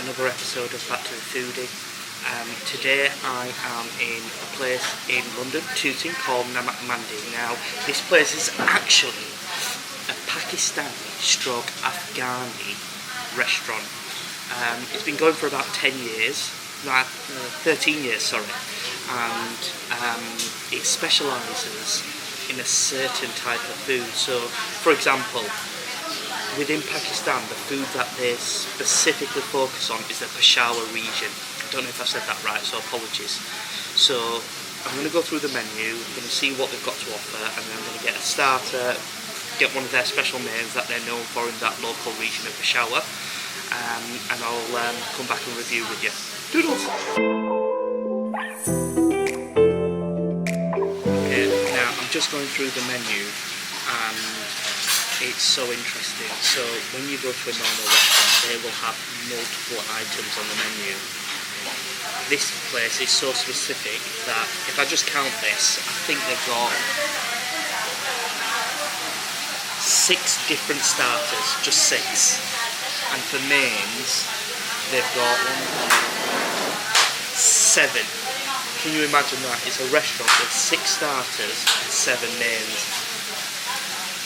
another episode of Back to the Foodie. Today I am in a place in London, Tooting, called Namak Mandi. Now, this place is actually a Pakistani stroke Afghani restaurant. It's been going for about 10 years, 13 years, sorry, and it specialises in a certain type of food. So, for example, within Pakistan, the food that they specifically focus on is the Peshawar region. I don't know if I said that right, so apologies. So I'm going to go through the menu, I'm going to see what they've got to offer, and then I'm going to get a starter, get one of their special meals that they're known for in that local region of Peshawar, and I'll come back and review with you. Doodles! Okay, now I'm just going through the menu, and it's so interesting. So when you go to a normal restaurant, they will have multiple items on the menu. This place is so specific that if I just count this, I think they've got 6 different starters, just 6. And for mains, they've got 7. Can you imagine that? It's a restaurant with 6 starters and 7 mains.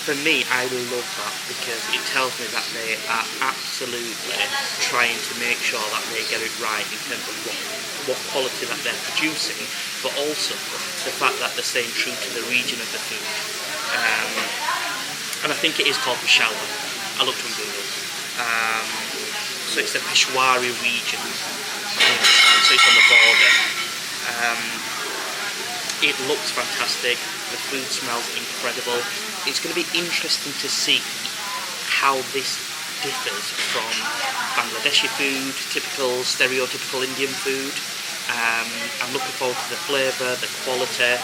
For me, I love that because it tells me that they are absolutely trying to make sure that they get it right in terms of what quality that they're producing, but also the fact that they're staying true to the region of the food. And I think it is called Peshawar. I looked on Google. So it's the Peshawari region. So it's on the border. It looks fantastic. The food smells incredible. It's going to be interesting to see how this differs from Bangladeshi food, typical, stereotypical Indian food. I'm looking forward to the flavour, the quality.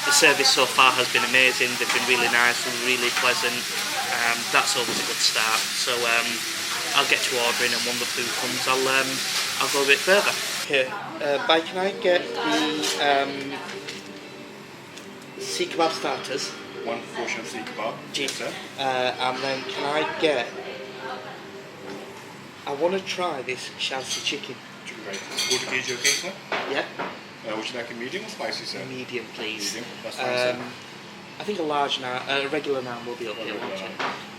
The service so far has been amazing. They've been really nice, really pleasant. That's always a good start. So I'll get to ordering, and when the food comes, I'll go a bit further. Okay, Bai, can I get the Sikh kebab starters? 1 portion Sikh kebab. Yes, sir. And then can I get... I want to try this shansi chicken. Chicken curry. 40 kg, okay, sir? Yeah? Would you like a medium or spicy, sir? Medium, please. Medium, that's fine, sir. I think a regular naan will be okay.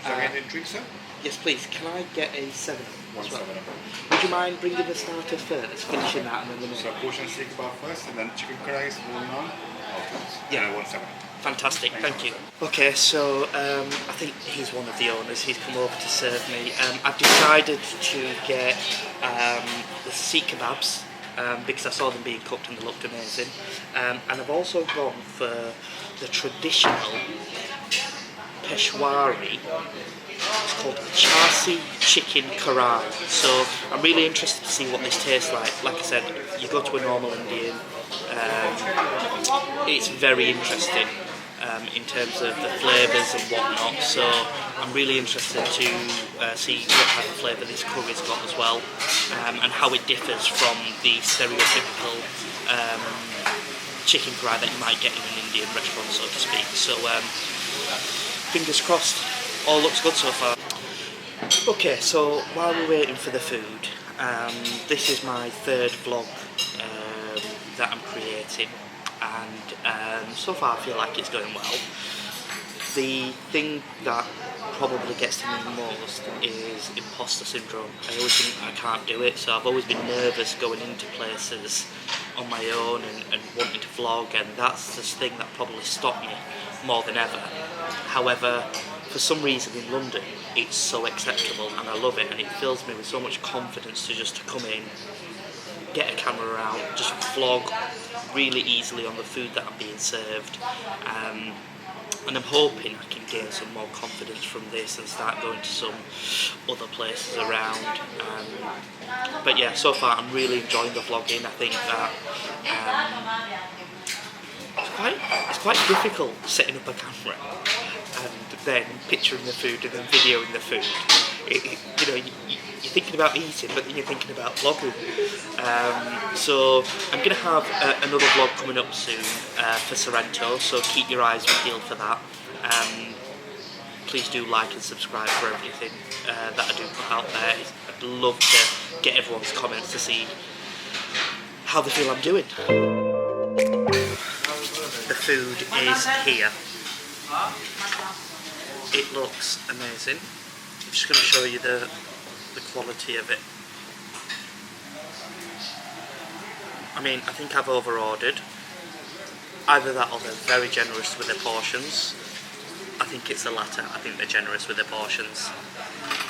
Shall I get a drink, sir? Yes, please. Can I get a 7 1 as well? 7 up. Would you mind bringing the starter first, finishing that, and then the main? So portion Sikh kebab first, and then chicken curry, small naan afterwards. Yeah. 1 7 up. Fantastic, thank you. Okay, so I think he's one of the owners. He's come over to serve me. I've decided to get the Sikh kebabs because I saw them being cooked and they looked amazing. And I've also gone for the traditional Peshawari. It's called Charsi chicken karai. So I'm really interested to see what this tastes like. Like I said, you go to a normal Indian. It's very interesting in terms of the flavours and whatnot. So I'm really interested to see what type of flavour this curry's got as well, and how it differs from the stereotypical chicken karai that you might get in an Indian restaurant, so to speak. So fingers crossed. All looks good so far. Okay, so while we're waiting for the food, this is my 3rd vlog that I'm creating, and so far I feel like it's going well. The thing that probably gets to me most is imposter syndrome. I always think I can't do it, so I've always been nervous going into places on my own and wanting to vlog, and that's the thing that probably stopped me more than ever. However, for some reason in London, it's so acceptable and I love it, and it fills me with so much confidence to just come in, get a camera out, just vlog really easily on the food that I'm being served. And I'm hoping I can gain some more confidence from this and start going to some other places around. But yeah, so far I'm really enjoying the vlogging. I think that it's quite difficult setting up a camera and then picturing the food and then videoing the food. You're thinking about eating, but then you're thinking about vlogging. So I'm going to have another vlog coming up soon for Sorrento, so keep your eyes peeled for that. please do like and subscribe for everything that I do put out there. I'd love to get everyone's comments to see how they feel I'm doing. The food is here. It looks amazing. I'm just going to show you the quality of it. I mean, I think I've over-ordered. Either that or they're very generous with their portions. I think it's the latter. I think they're generous with their portions.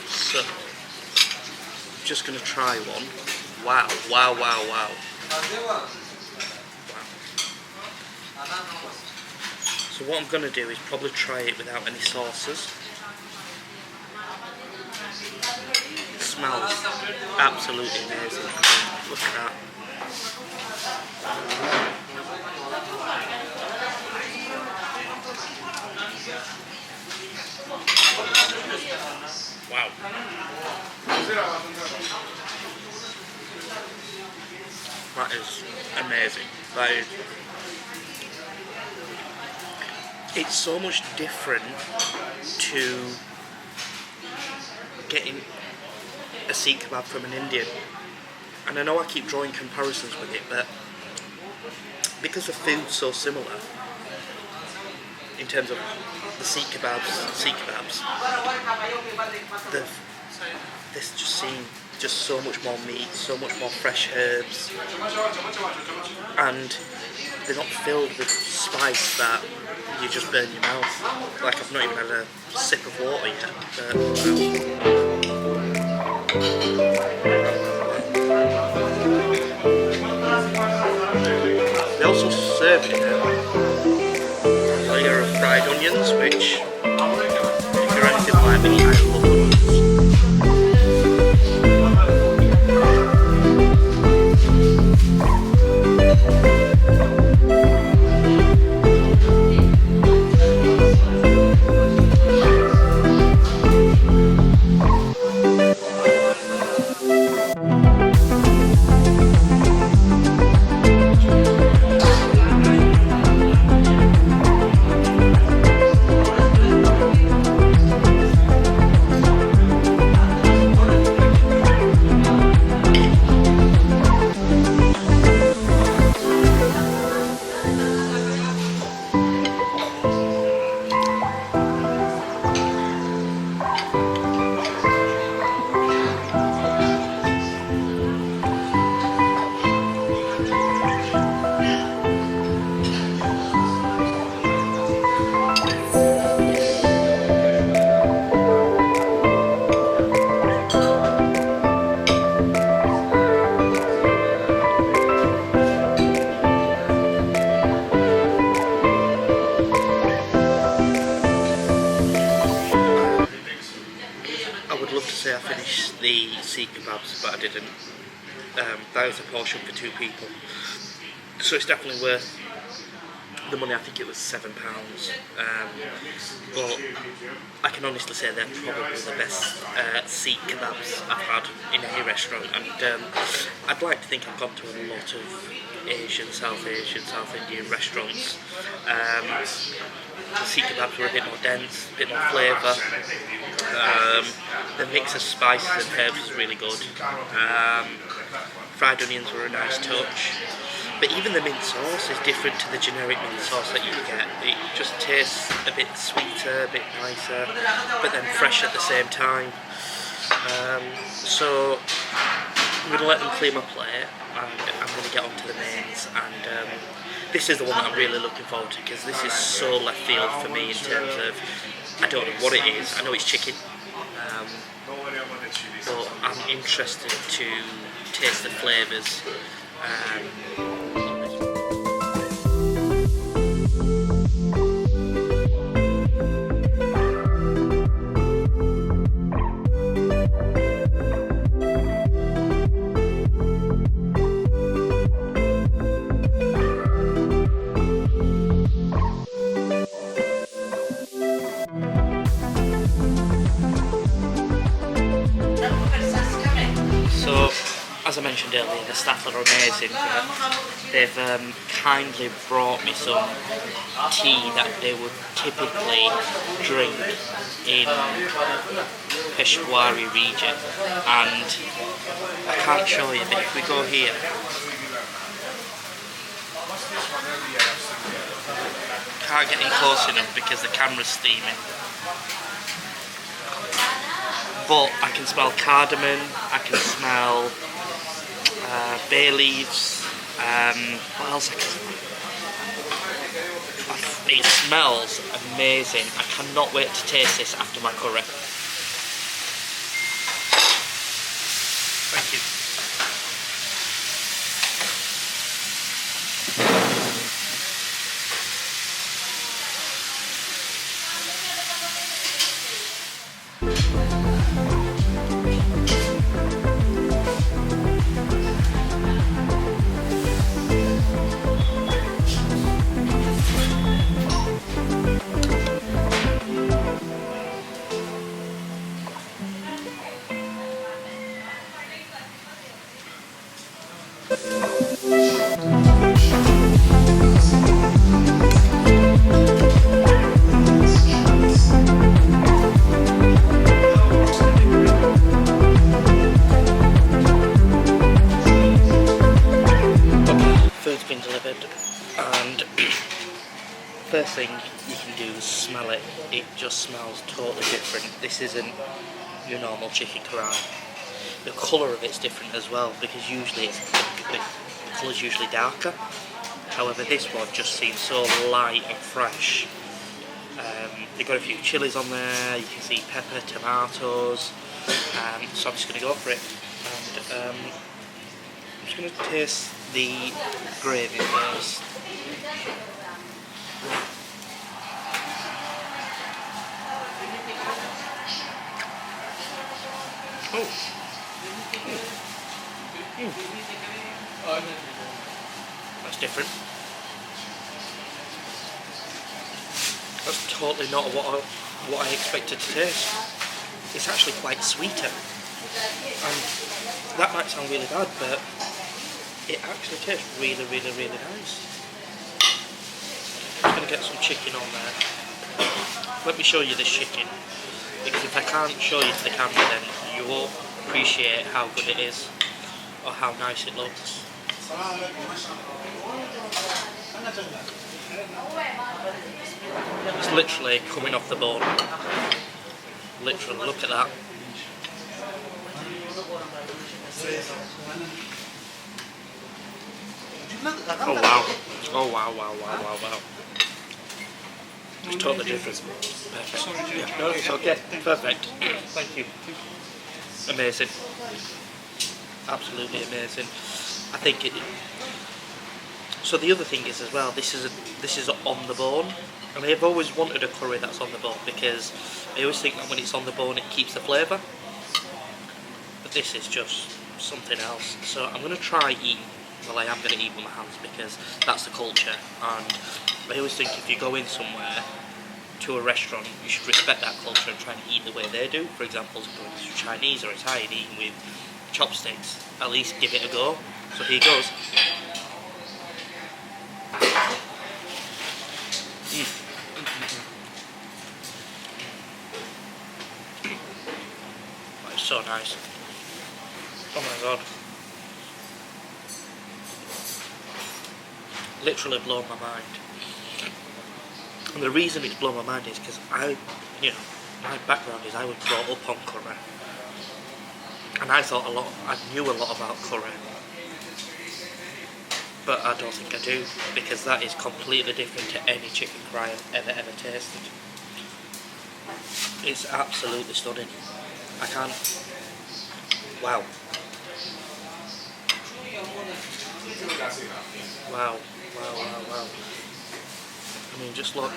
So, I'm just going to try one. Wow, wow, wow, wow. So what I'm going to do is probably try it without any sauces. It smells absolutely amazing. I mean, look at that. Wow. That is amazing. That is... It's so much different to getting a Sikh kebab from an Indian. And I know I keep drawing comparisons with it, but because the food's so similar in terms of the Sikh kebabs, this just seems just so much more meat, so much more fresh herbs, and they're not filled with spice that you just burn your mouth. Like, I've not even had a sip of water yet, but they also serve it in a layer of fried onions, which, if you're anything like me, I love onions. I finished the Sikh kebabs, but I didn't. That was a portion for 2 people, so it's definitely worth the money. I think it was £7, but I can honestly say they're probably the best Sikh kebabs I've had in any restaurant, and I'd like to think I've gone to a lot of Asian, South Indian restaurants. The Sikh kebabs were a bit more dense, a bit more flavour. The mix of spices and herbs was really good. Fried onions were a nice touch. But even the mint sauce is different to the generic mint sauce that you get. It just tastes a bit sweeter, a bit nicer, but then fresh at the same time. So I'm going to let them clear my plate, and I'm going to get on to the mains. And this is the one that I'm really looking forward to, because this is so left field for me in terms of, I don't know what it is. I know it's chicken, but I'm interested to taste the flavours. As as I mentioned earlier, the staff are amazing. They've kindly brought me some tea that they would typically drink in Peshawari region, and I can't show you, but if we go here, can't get in close enough because the camera's steaming. But I can smell cardamom, I can smell bay leaves, what else I can smell? It smells amazing. I cannot wait to taste this after my curry. Thank you. Food's been delivered, and first thing you can do is smell it. It just smells totally different. This isn't your normal chicken curry. The colour of it's different as well, because usually the colour's usually darker. However, this one just seems so light and fresh. They've got a few chilies on there, you can see pepper, tomatoes, so I'm just going to go for it. And I'm just going to taste the gravy first. Oh. That's different. That's totally not what I expected to taste. It's actually quite sweeter. And that might sound really bad, but it actually tastes really, really, really nice. I'm just going to get some chicken on there. Let me show you this chicken, because if I can't show you to the camera, then you won't appreciate how good it is or how nice it looks. It's literally coming off the bone. Literally, look at that. Oh wow. Oh wow, wow, wow, wow, wow. It's totally different. Perfect. Yeah, no, it's okay. Perfect. Thank you. Amazing. Absolutely amazing. I think it. So the other thing is as well, this is on the bone, and I've always wanted a curry that's on the bone, because I always think that when it's on the bone it keeps the flavour. But this is just something else. So I'm going to try eating. Well, I am going to eat with my hands, because that's the culture, and I always think if you go in somewhere to a restaurant, you should respect that culture and try and eat the way they do. For example, going to Chinese or Italian, eating with chopsticks, at least give it a go. So here goes. That is so nice. Oh my god. Literally blown my mind. And the reason it's blown my mind is because my background is I was brought up on curry. And I knew a lot about curry. But I don't think I do, because that is completely different to any chicken curry I've ever tasted. It's absolutely stunning. I can't. Wow. Wow. Wow, wow, wow. I mean, just look.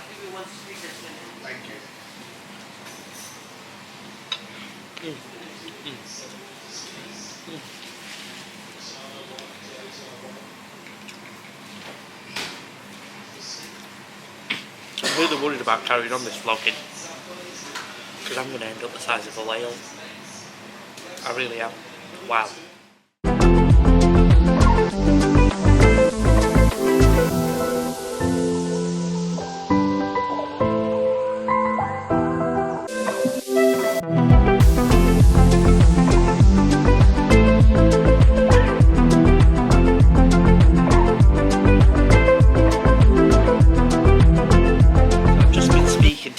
Thank you. I'm really worried about carrying on this vlogging, because I'm going to end up the size of a whale. I really am. Wow.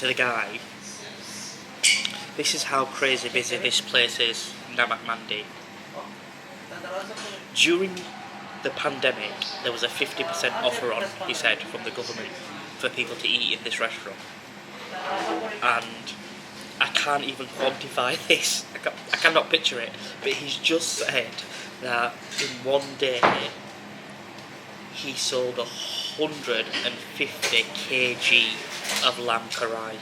to the guy, this is how crazy busy this place is, Namak Mandi. During the pandemic, there was a 50% offer on, he said, from the government for people to eat in this restaurant. And I can't even quantify this. I cannot picture it. But he's just said that in one day he sold 150 kg of lamb karai.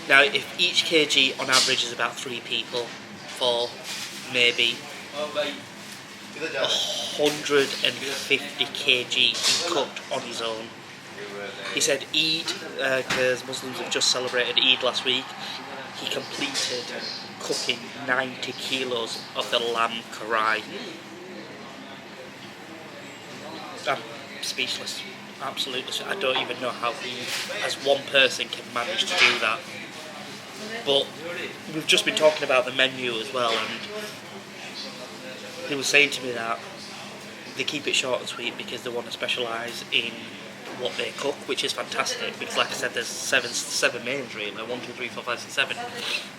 Now, if each kg on average is about 3 people, 4, maybe 150 kg he cooked on his own. He said Eid, because Muslims have just celebrated Eid last week, he completed cooking 90 kilos of the lamb karai. I'm speechless, absolutely. I don't even know how he, as one person, can manage to do that. But we've just been talking about the menu as well, and he was saying to me that they keep it short and sweet because they want to specialise in what they cook, which is fantastic, because like I said, there's seven mains really, 1, 2, 3, 4, 5, 6, 7,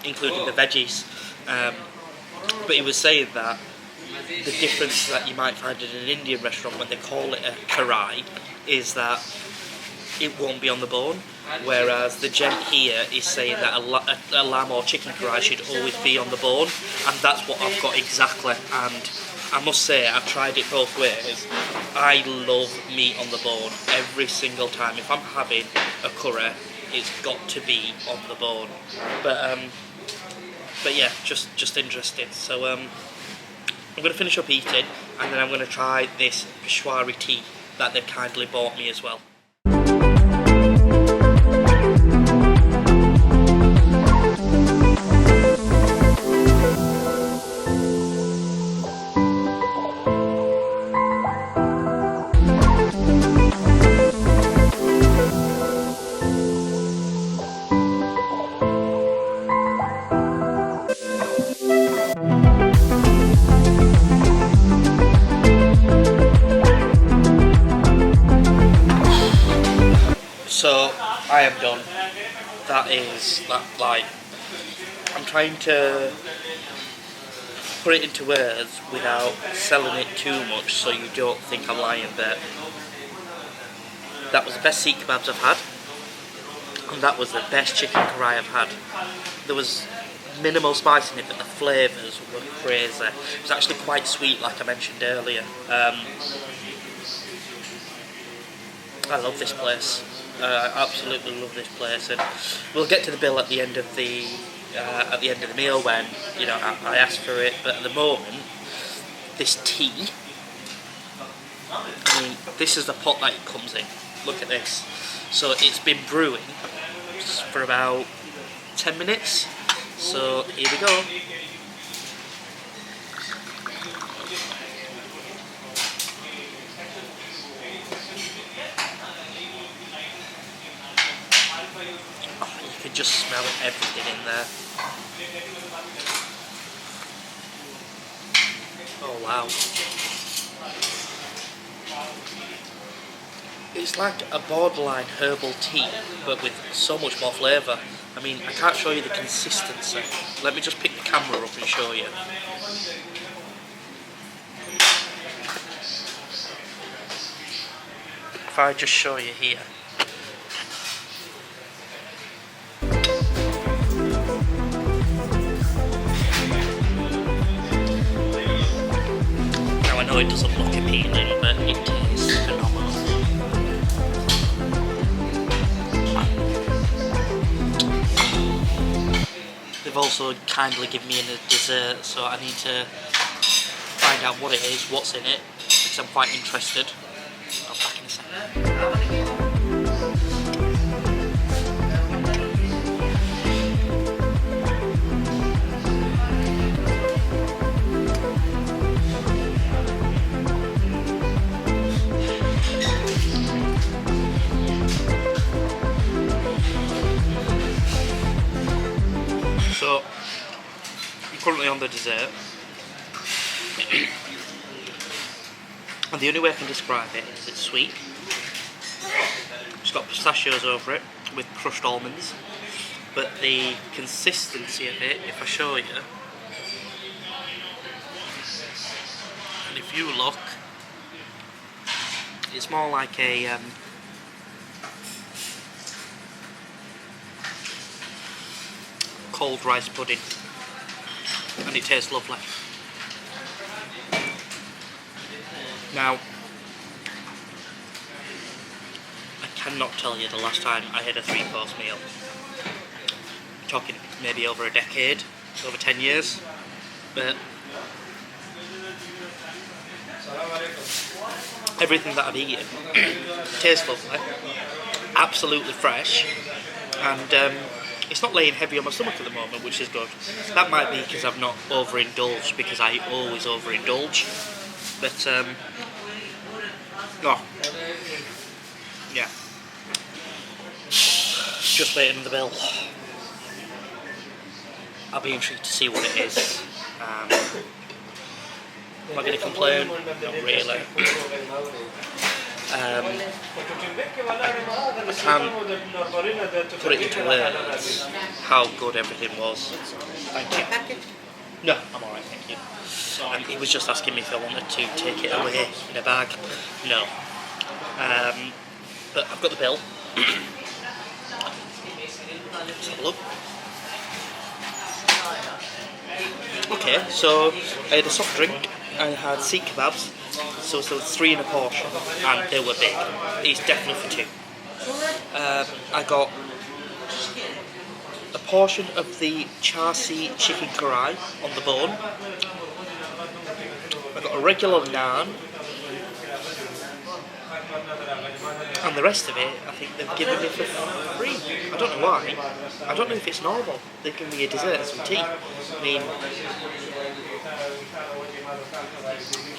including the veggies. But he was saying that the difference that you might find in an Indian restaurant when they call it a karai is that it won't be on the bone, whereas the gent here is saying that a lamb or chicken karai should always be on the bone, and that's what I've got exactly. And I must say, I've tried it both ways. I love meat on the bone every single time. If I'm having a curry, it's got to be on the bone. But yeah, just interesting. So I'm going to finish up eating, and then I'm going to try this Peshawari tea that they've kindly bought me as well. So I am done. That is that, like, I'm trying to put it into words without selling it too much so you don't think I'm lying, but that was the best seekh kebabs I've had, and that was the best chicken karai I've had. There was minimal spice in it, but the flavours were crazy. It was actually quite sweet, like I mentioned earlier. I love this place. I absolutely love this place, and we'll get to the bill at the end of the meal when, you know, I asked for it. But at the moment, this tea, I mean, this is the pot that it comes in. Look at this. So it's been brewing for about 10 minutes. So here we go. You can just smell everything in there. Oh wow. It's like a borderline herbal tea, but with so much more flavour. I mean, I can't show you the consistency. Let me just pick the camera up and show you. If I just show you here. I know it doesn't look appealing, but it tastes phenomenal. They've also kindly given me a dessert, so I need to find out what it is, what's in it, because I'm quite interested. I'll be back in a second. So, I'm currently on the dessert, and the only way I can describe it is it's sweet. It's got pistachios over it, with crushed almonds, but the consistency of it, if I show you, and if you look, it's more like a cold rice pudding, and it tastes lovely. Now, I cannot tell you the last time I had a 3-course meal. I'm talking maybe over a decade, over 10 years, but everything that I've eaten tastes lovely, absolutely fresh, and it's not laying heavy on my stomach at the moment, which is good. That might be because I've not overindulged, because I always overindulge. But oh, yeah. Just waiting on the bill. I'll be intrigued to see what it is. Am I going to complain? Not really. I can't put it into words how good everything was. Thank you. No, I'm alright, thank you. He was just asking me if I wanted to take it away in a bag. No. But I've got the bill. Let's have a look. Okay, so I had a soft drink, I had sea kebabs, so 3 in a portion, and they were big. It's definitely for 2. I got a portion of the Charsi chicken karai on the bone. I got a regular naan, and the rest of it I think they've given me for free. I don't know why. I don't know if it's normal. They've given me a dessert and some tea. I mean,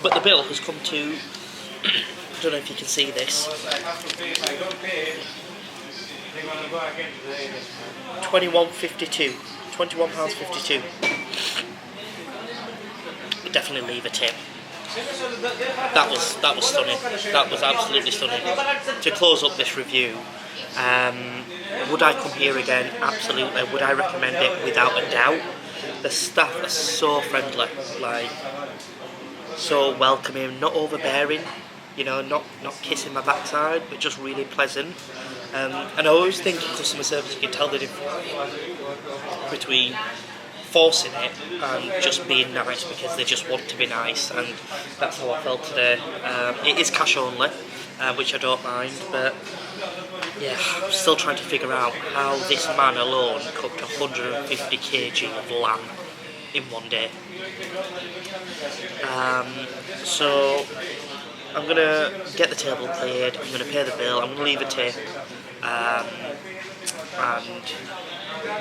but the bill has come to, I don't know if you can see this, £21.52. £21.52. Definitely leave a tip. That was stunning. That was absolutely stunning. To close up this review, would I come here again? Absolutely. Would I recommend it? Without a doubt. The staff are so friendly, like so welcoming, not overbearing. You know, not kissing my backside, but just really pleasant. And I always think in customer service you can tell the difference between forcing it and just being nice because they just want to be nice, and that's how I felt today. It is cash only, which I don't mind, but yeah, I'm still trying to figure out how this man alone cooked 150 kg of lamb in one day. So I'm going to get the table cleared, I'm going to pay the bill, I'm going to leave a tip, and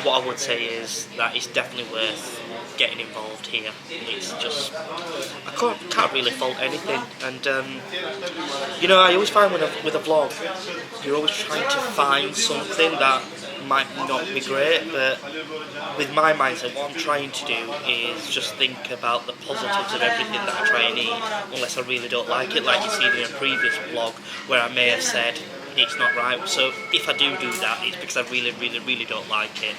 what I would say is that it's definitely worth getting involved here. It's just, I can't really fault anything, and you know, I always find with a vlog, you're always trying to find something that might not be great, but with my mindset, what I'm trying to do is just think about the positives of everything that I try and eat, unless I really don't like it, like you've seen in a previous vlog where I may have said it's not right. So if I do that, it's because I really don't like it.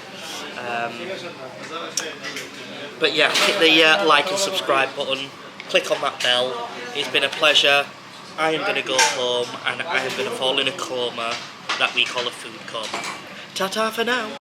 But yeah, hit the like and subscribe button, click on that bell. It's been a pleasure. I am going to go home and I am going to fall in a coma that we call a food coma. Ta-ta for now.